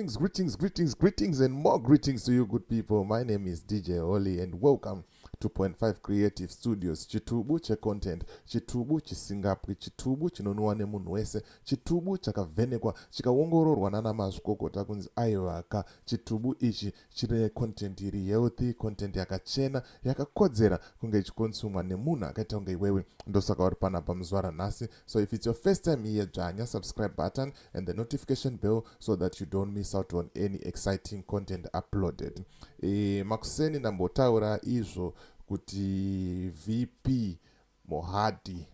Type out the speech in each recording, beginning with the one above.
Greetings, and more greetings to you, good people. My name is DJ Oli, and welcome to Point 5 Creative Studios. Chitubu cha content, chitubu chisingapwi, chitubu chinonwa nemunhu wese, chitubu chakavhenekwa, chikaongororwa nana mazvikokota kunzi aiwaka. Chitubu ichi chine content iri healthy, content yakachena, yakakodzera kunge ichikonsumwa nemunhu akaita kunge iwewe. Ndosaka uri panapa muzuva ranhasi. So if it's your first time here, dzvanya subscribe button and the notification bell so that you don't miss out on any exciting content uploaded. Makuseni ndambotaura izvo kuti VP Mohadi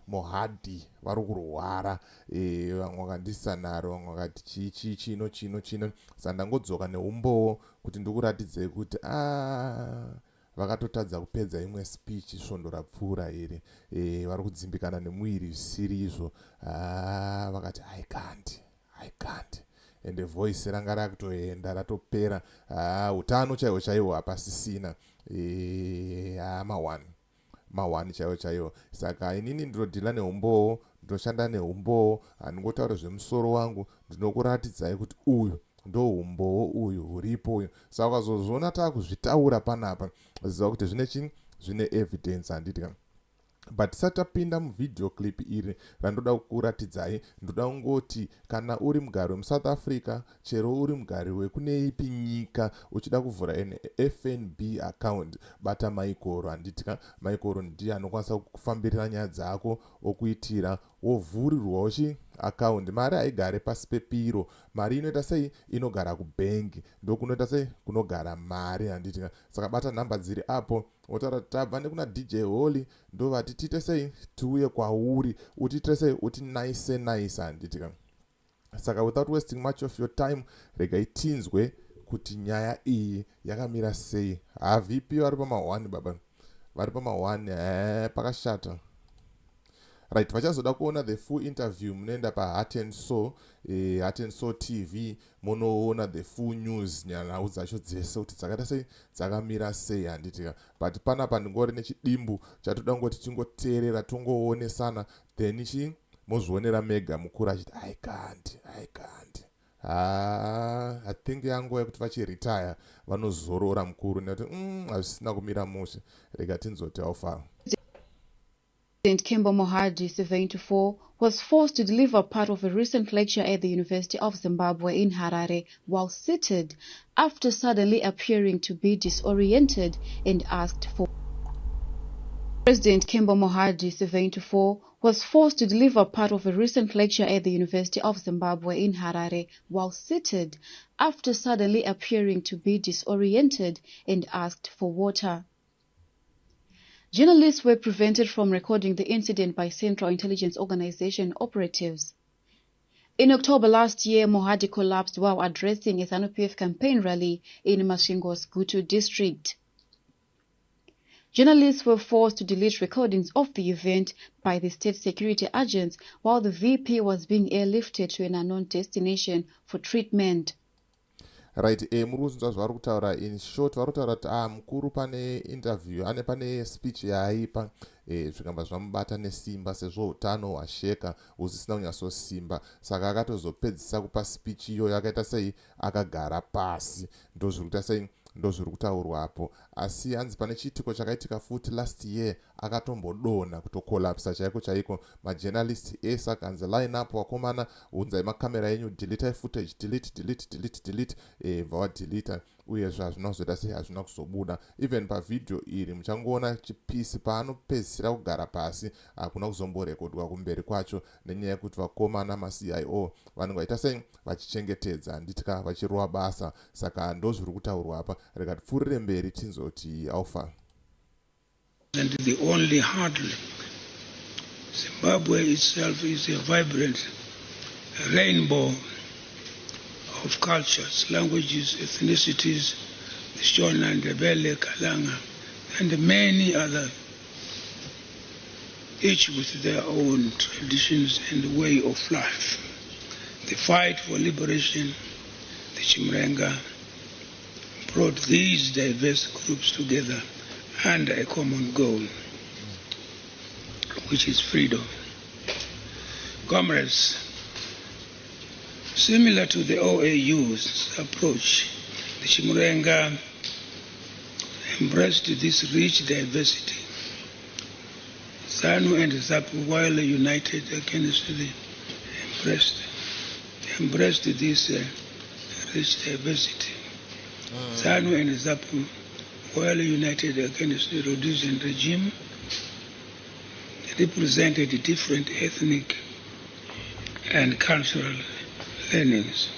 vari kurwara, vamwe vakandisa naro, vamwe vakati chino saka ndangodzoka neumbowo kuti ndikuratidzei kuti vakatotadza kupedza imwe speech svondo rapfuura iri, vari kudzimbikana nemuviri zvisiri izvo, vakati I can't and the voice ranga rakutoenda ratopera, utano chaiwo hapasisina, mawani chaiwo. Saka inini ndinodhila neumbowo, ndinoshanda neumbowo, handingotaura zvemusoro wangu, ndinokuratidzai kuti uyu ndo umbowo uyu huripo uyu. Saka ukazozviona taakuzvitaura panapa, ziva kuti zvine evidence handiti ka. But tisatapinda muvideo clip iri randoda kukuratidzai, ndoda kungoti kana uri mugari wemuSouth Africa, chero uri mugari wekune ipi nyika uchida kuvhura FNB account, bata Maikoro handitika. Maikoro ndiye anokwanisa kufambirira nyaya dzako okuitira wovhurirwawo account. Mari haigare pasi pepiro, mari inoita sei? Inogara kubengi, ndokunoita sei? Kunogara mari handitika. Saka bata nhamba dziri apo, wotaura kuti tabva nekuna DJ Holly, ndo vati tiite sei? Tiuye kwauri, utiite sei? Uti nice handitika. Saka without wasting much of your time, regai tinzwe kuti nyaya iyi yakamira sei. VP vari pama1 baba, vari pama1, pakashata. Right, vachazoda kuona the full interview munoenda paHeart and Soul TV, munoona the full news, nyau dzacho dzese kuti dzakaita sei, dzakamira sei handitika. But panapa ndingori nechidimbu chatoda ngoti tingoteerera tongoonesana, then mozvionera mega mukuru achiti I can't. I think yanguva yekuti vachiretire vanozorora mukuru nekuti hazvisina kumira mushe. Rega tinzoti aufara. President Kembo Mohadi, 74, was forced to deliver part of a recent lecture at the University of Zimbabwe in Harare while seated after suddenly appearing to be disoriented and asked for. President Kembo Mohadi, 74, was forced to deliver part of a recent lecture at the University of Zimbabwe in Harare while seated after suddenly appearing to be disoriented and asked for water. Journalists were prevented from recording the incident by Central Intelligence Organization operatives. In October last year, Mohadi collapsed while addressing a ZANU-PF campaign rally in Masvingo's Gutu district. Journalists were forced to delete recordings of the event by the state security agents while the VP was being airlifted to an unknown destination for treatment. Right, muruzunzwa zvari kutaura in short, vari kutaura kuti mukuru pane interview, pane speech yaaipa, zvikamba zvamubata nesimba sezvo utano hwasheka husisina kunyatsosimba, saka akatozopedzisa kupa speech iyoyo akaita sei, akagara pasi. Ndozviri sei? Ndozviri kutaurwapo. Asi hanzi pane chiitiko chakaitika futi last year, akatombodonha kutokolapsa chaiko. Majournalist ese akanzi line up wakomana, unzai makamera yenyu, delete footage, delete, vawadelita, uyezve hazvina kuzoita sei, hazvina kuzobuda. Even pavideo iri muchangoona chipisi paanopedzisira kugara pasi, hakuna kuzomborekodwa kumberi kwacho nenyaya yekuti vakomana maCIO vanenge vaita sei, vachichengetedza handitika, vachirova basa. Saka ndozviri kutaurwa apa. Rega tipfuurire mberi tinzoti aufa. And the only hurdle, Zimbabwe itself is a vibrant rainbow of cultures, languages, ethnicities, the Shona, Ndebele, Kalanga, and many other, each with their own traditions and way of life. The fight for liberation, the Chimrenga, brought these diverse groups together under a common goal, which is freedom. Comrades, Similar to the OAU's approach, the Chimurenga embraced this rich diversity. ZANU and ZAPU, while united against the embraced this rich diversity. ZANU and ZAPU, while united against the Rhodesian regime, represented different ethnic and cultural leanings.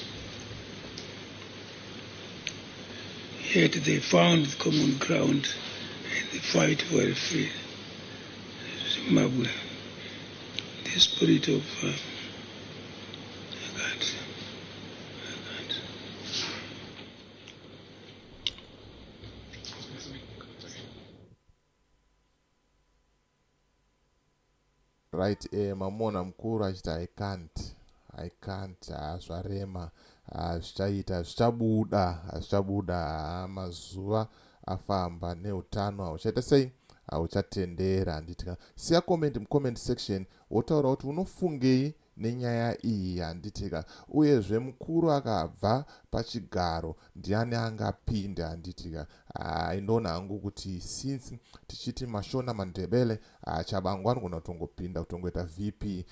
Yet they found common ground in the fight for a free Zimbabwe. The spirit of right, mamona mkuru achiti I can't, zvarema, zvichabuda, mazuva afamba neutano hauchaita sei, hauchatendera. Handitika siya comment mucomment section wotaura kuti unofungei nenyaya iyi. Handitika uyezve mukuru akabva pachigaro ndiani angapinda. Handitika indoona hangu kuti since tichiti mashona mandebele chabangu anogona kutongopinda kutongoita vp.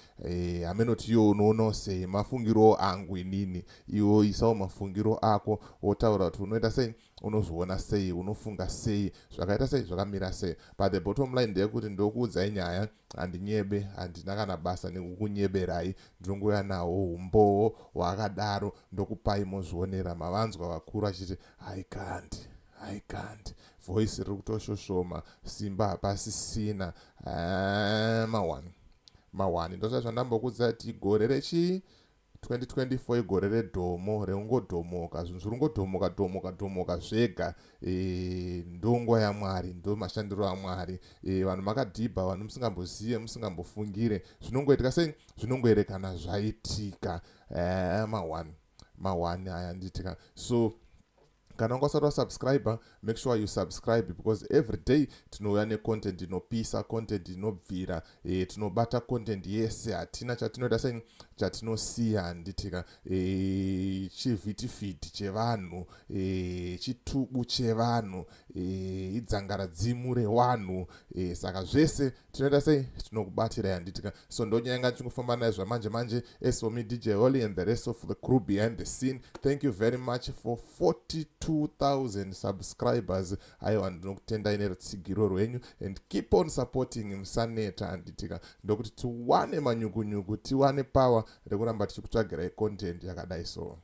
Amenoti iwo unoona sei mafungiro angu inini, iwo isawo mafungiro ako wotaura kuti unoita sei, unozviona sei, unofunga sei, zvakaita sei, zvakamira sei. But the bottom line ndeyekuti ndokuudzai nyaya, handinyebe, handina kana basa nekukunyeberai, ndinongouya nawo umbowo hwakadaro ndokupai mozvionera. Mavanzwa vakuru achiti I can't, voice riri kutoshoshoma, simba hapasisina. Mawani ndosati zvandambokuudza kuti gore rechi 2024 igore redhomo, reungodhomoka, zvinhu zviringodhomoka zvega. Ndongo yaMwari, ndo mashandiro aMwari. Vanhu makadhibha, vanhu musingambozive, musingambofungire, zvinongoitika sei, zvinongoerekana zvaitika. Mawani aya nditika. So kana ungasati wasubscribe, make sure you subscribe, because every day tinouya necontent inopisa, content inobvira, tinobata content yese, hatina chatinoita sei, chatinosiya. Handitika chivhitivhiti chevanhu, chitubu chevanhu, idzangaradzimu rewanhu, saka zvese tinoita sei, tinokubatira. Handitika so ndonyanga chingofamba naye zvamanje. As for me, DJ Holly, and the rest of the crew behind the scene, thank you very much for 42,000 subscribers. Aiwa ndinokutendai nerutsigiro rwenyu, and keep on supporting musaneta. Handitika ndokuti tiwane manyukunyuku, tiwane power rekuramba tichikutsvagirai content yakadai so.